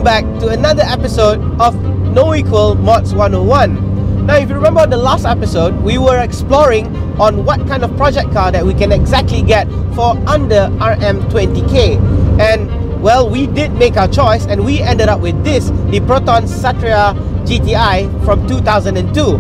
back to another episode of NoEqual MODS 101. Now, if you remember the last episode, we were exploring on what kind of project car that we can exactly get for under RM20k. And well, we did make our choice and we ended up with this, the Proton Satria GTI from 2002,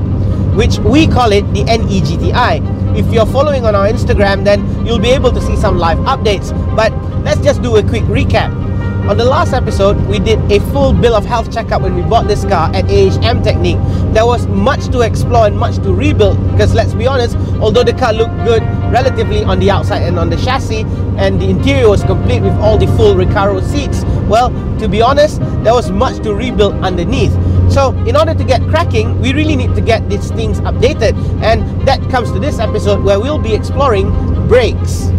which we call it the NE GTI. If you're following on our Instagram, then you'll be able to see some live updates. But let's just do a quick recap. On the last episode, we did a full bill of health checkup when we bought this car at AHM Technique. There was much to explore and much to rebuild because let's be honest, although the car looked good relatively on the outside and on the chassis, and the interior was complete with all the full Recaro seats, well, to be honest, there was much to rebuild underneath. So in order to get cracking, we really need to get these things updated, and that comes to this episode where we'll be exploring brakes.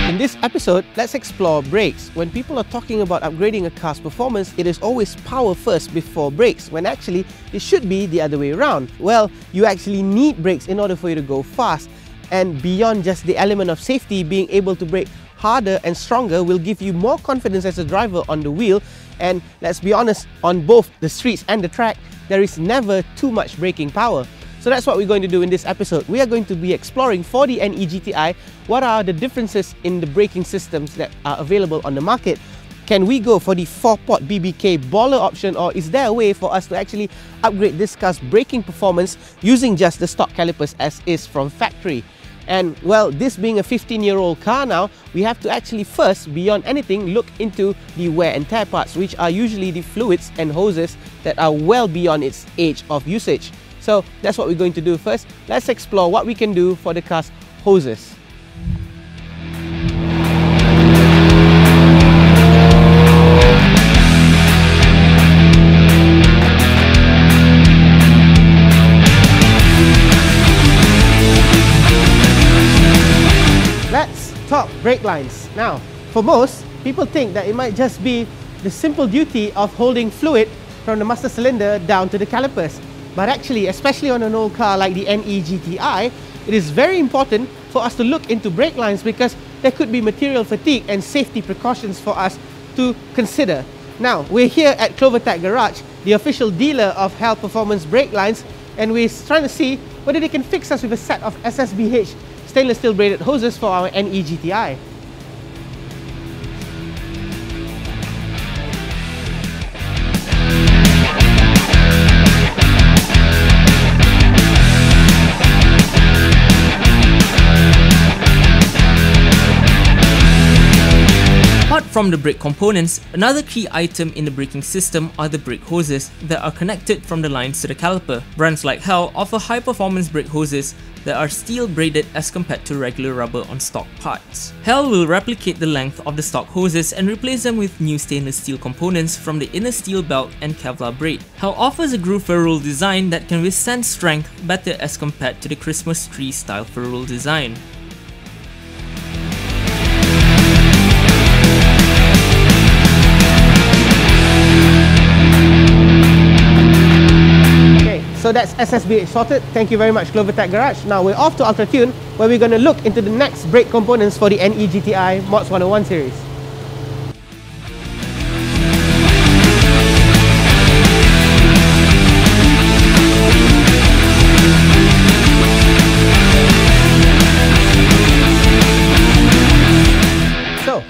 In this episode, let's explore brakes. When people are talking about upgrading a car's performance, it is always power first before brakes, when actually it should be the other way around. Well, you actually need brakes in order for you to go fast. And beyond just the element of safety, being able to brake harder and stronger will give you more confidence as a driver on the wheel. And let's be honest, on both the streets and the track, there is never too much braking power. So that's what we're going to do in this episode. We are going to be exploring for the NE GTI, what are the differences in the braking systems that are available on the market. Can we go for the 4-pot BBK baller option, or is there a way for us to actually upgrade this car's braking performance using just the stock calipers as is from factory? And well, this being a 15-year-old car now, we have to actually first, beyond anything, look into the wear and tear parts, which are usually the fluids and hoses that are well beyond its age of usage. So that's what we're going to do first. Let's explore what we can do for the car's hoses. Let's talk brake lines. Now, for most, people think that it might just be the simple duty of holding fluid from the master cylinder down to the calipers. But actually, especially on an old car like the NE GTI, it is very important for us to look into brake lines because there could be material fatigue and safety precautions for us to consider. Now, we're here at CloverTech Garage, the official dealer of Hell Performance brake lines, and we're trying to see whether they can fix us with a set of SSBH stainless steel braided hoses for our NE GTI. Apart from the brake components, another key item in the braking system are the brake hoses that are connected from the lines to the caliper. Brands like Hell offer high performance brake hoses that are steel braided as compared to regular rubber on stock parts. Hell will replicate the length of the stock hoses and replace them with new stainless steel components from the inner steel belt and Kevlar braid. Hell offers a groove ferrule design that can withstand strength better as compared to the Christmas tree style ferrule design. So that's SSBH sorted. Thank you very much, CloverTech Garage. Now we're off to UltraTune, where we're going to look into the next brake components for the NE GTI MODS 101 series. So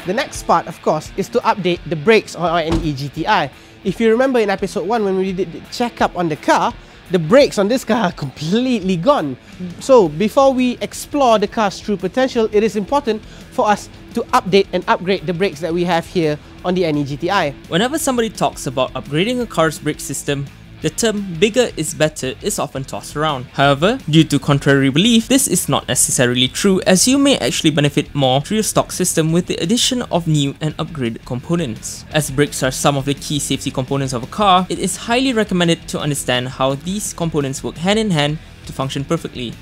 the next part, of course, is to update the brakes on our NE GTI. If you remember in episode 1 when we did the checkup on the car, the brakes on this car are completely gone. So before we explore the car's true potential, it is important for us to update and upgrade the brakes that we have here on the NE GTI. Whenever somebody talks about upgrading a car's brake system, the term bigger is better is often tossed around. However, due to contrary belief, this is not necessarily true, as you may actually benefit more through your stock system with the addition of new and upgraded components. As brakes are some of the key safety components of a car, it is highly recommended to understand how these components work hand in hand to function perfectly.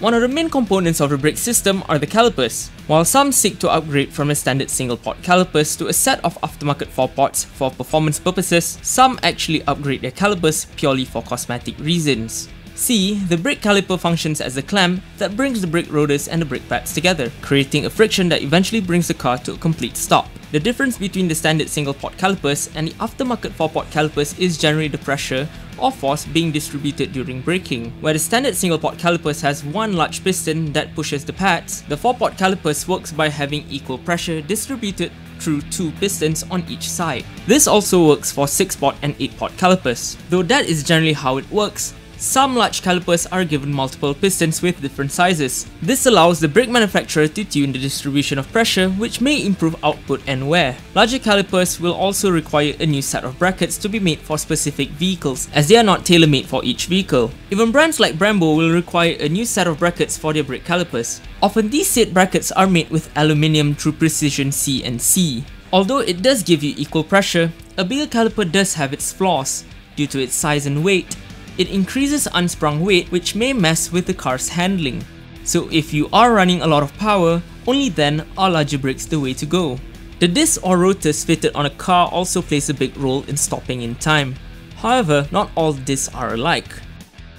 One of the main components of the brake system are the calipers. While some seek to upgrade from a standard single-pot calipers to a set of aftermarket 4-pots for performance purposes, some actually upgrade their calipers purely for cosmetic reasons. C. The brake caliper functions as a clamp that brings the brake rotors and the brake pads together, creating a friction that eventually brings the car to a complete stop. The difference between the standard single-port calipers and the aftermarket 4-port calipers is generally the pressure or force being distributed during braking. Where the standard single-port calipers has one large piston that pushes the pads, the 4-port calipers works by having equal pressure distributed through 2 pistons on each side. This also works for 6-port and 8-port calipers. Though that is generally how it works, some large calipers are given multiple pistons with different sizes. This allows the brake manufacturer to tune the distribution of pressure, which may improve output and wear. Larger calipers will also require a new set of brackets to be made for specific vehicles, as they are not tailor-made for each vehicle. Even brands like Brembo will require a new set of brackets for their brake calipers. Often these said brackets are made with aluminium through precision CNC. Although it does give you equal pressure, a bigger caliper does have its flaws. Due to its size and weight, it increases unsprung weight, which may mess with the car's handling. So if you are running a lot of power, only then are larger brakes the way to go. The discs or rotors fitted on a car also plays a big role in stopping in time. However, not all discs are alike.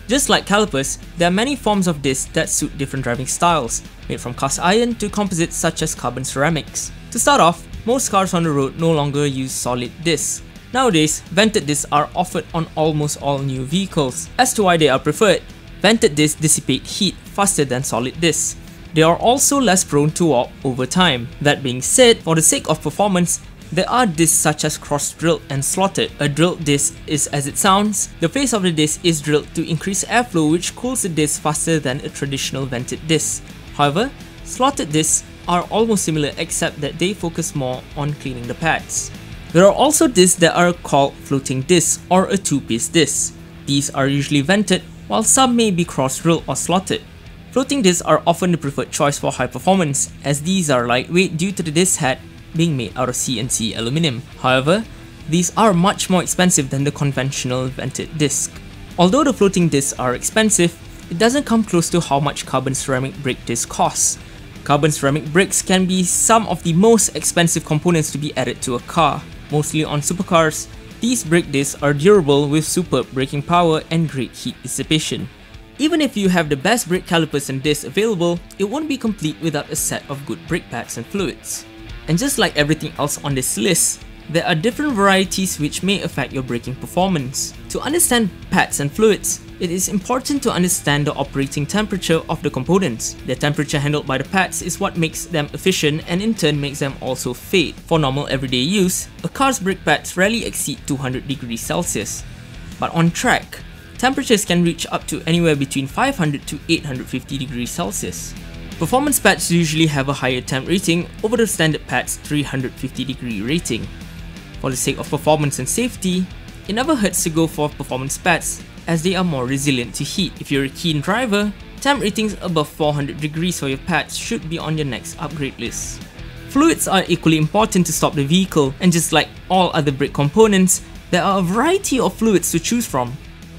Just like calipers, there are many forms of discs that suit different driving styles, made from cast iron to composites such as carbon ceramics. To start off, most cars on the road no longer use solid discs. Nowadays, vented discs are offered on almost all new vehicles. As to why they are preferred, vented discs dissipate heat faster than solid discs. They are also less prone to warp over time. That being said, for the sake of performance, there are discs such as cross-drilled and slotted. A drilled disc is as it sounds. The face of the disc is drilled to increase airflow, which cools the disc faster than a traditional vented disc. However, slotted discs are almost similar except that they focus more on cleaning the pads. There are also discs that are called floating discs or a two-piece disc. These are usually vented, while some may be cross-drilled or slotted. Floating discs are often the preferred choice for high performance, as these are lightweight due to the disc head being made out of CNC aluminum. However, these are much more expensive than the conventional vented disc. Although the floating discs are expensive, it doesn't come close to how much carbon ceramic brake disc costs. Carbon ceramic brakes can be some of the most expensive components to be added to a car. Mostly on supercars, these brake discs are durable with superb braking power and great heat dissipation. Even if you have the best brake calipers and discs available, it won't be complete without a set of good brake pads and fluids. And just like everything else on this list, there are different varieties which may affect your braking performance. To understand pads and fluids, it is important to understand the operating temperature of the components. The temperature handled by the pads is what makes them efficient and in turn makes them also fade. For normal everyday use, a car's brake pads rarely exceed 200 degrees Celsius. But on track, temperatures can reach up to anywhere between 500 to 850 degrees Celsius. Performance pads usually have a higher temp rating over the standard pad's 350 degree rating. For the sake of performance and safety, it never hurts to go for performance pads as they are more resilient to heat. If you're a keen driver, temp ratings above 400 degrees for your pads should be on your next upgrade list. Fluids are equally important to stop the vehicle, and just like all other brake components, there are a variety of fluids to choose from.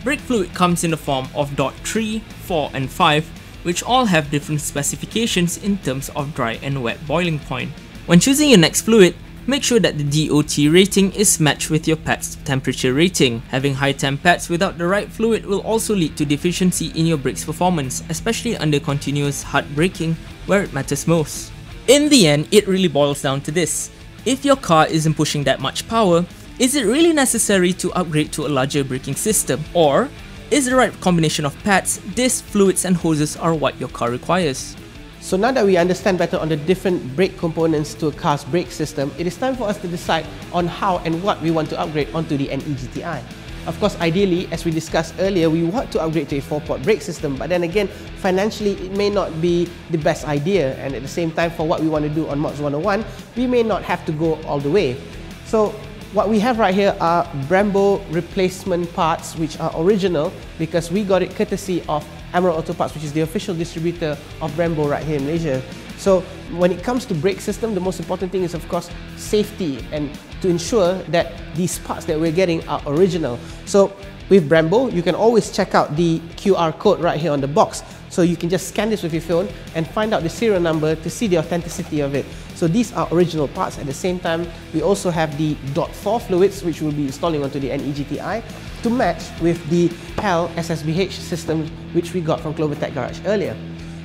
Brake fluid comes in the form of DOT3, 4 and 5, which all have different specifications in terms of dry and wet boiling point. When choosing your next fluid, make sure that the DOT rating is matched with your pad's temperature rating. Having high temp pads without the right fluid will also lead to deficiency in your brake's performance, especially under continuous hard braking where it matters most. In the end, it really boils down to this. If your car isn't pushing that much power, is it really necessary to upgrade to a larger braking system? Or is the right combination of pads, discs, fluids and hoses are what your car requires? So now that we understand better on the different brake components to a car's brake system, it is time for us to decide on how and what we want to upgrade onto the NE GTI. Of course, ideally, as we discussed earlier, we want to upgrade to a 4-port brake system, but then again, financially it may not be the best idea, and at the same time, for what we want to do on MODS101, we may not have to go all the way. So what we have right here are Brembo replacement parts which are original because we got it courtesy of Emerald Auto Parts, which is the official distributor of Brembo right here in Malaysia. So when it comes to brake system, the most important thing is of course safety and to ensure that these parts that we're getting are original. So with Brembo, you can always check out the QR code right here on the box. So you can just scan this with your phone and find out the serial number to see the authenticity of it. So these are original parts. At the same time, we also have the DOT4 fluids which we'll be installing onto the NE GTI. to match with the HEL SSBH system which we got from Clover Tech Garage earlier.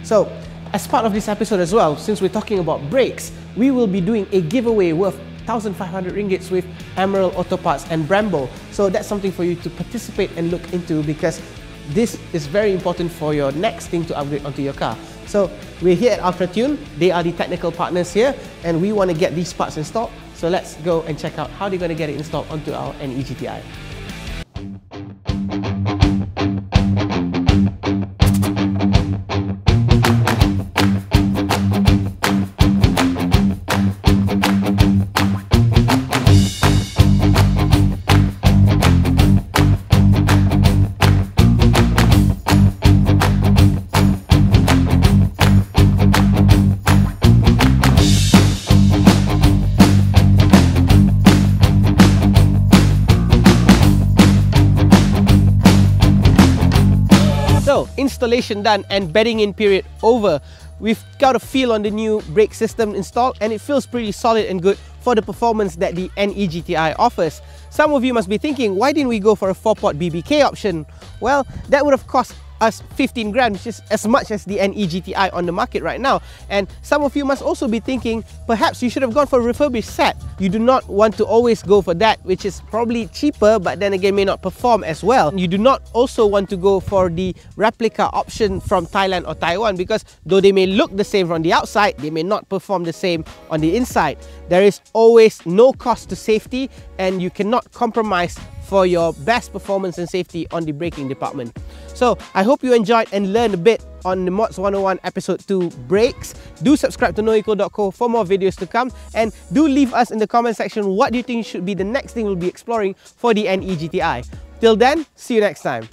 So, as part of this episode as well, since we're talking about brakes, we will be doing a giveaway worth 1,500 ringgits with Emerald Auto Parts and Brembo. So that's something for you to participate and look into, because this is very important for your next thing to upgrade onto your car. So we're here at UltraTune, they are the technical partners here, and we want to get these parts installed. So let's go and check out how they're going to get it installed onto our NE GTI. So, installation done and bedding in period over. We've got a feel on the new brake system installed, and it feels pretty solid and good for the performance that the NE GTI offers. Some of you must be thinking, why didn't we go for a 4-port BBK option? Well, that would have cost us 15 grand, which is as much as the NE GTI on the market right now. And some of you must also be thinking, perhaps you should have gone for a refurbished set. You do not want to always go for that, which is probably cheaper, but then again may not perform as well. You do not also want to go for the replica option from Thailand or Taiwan, because though they may look the same from the outside, they may not perform the same on the inside. There is always no cost to safety, and you cannot compromise for your best performance and safety on the braking department. So I hope you enjoyed and learned a bit on the MODS 101 episode 2 brakes. Do subscribe to NoEqual.co for more videos to come, and do leave us in the comment section what do you think should be the next thing we'll be exploring for the NE GTI. Till then, see you next time.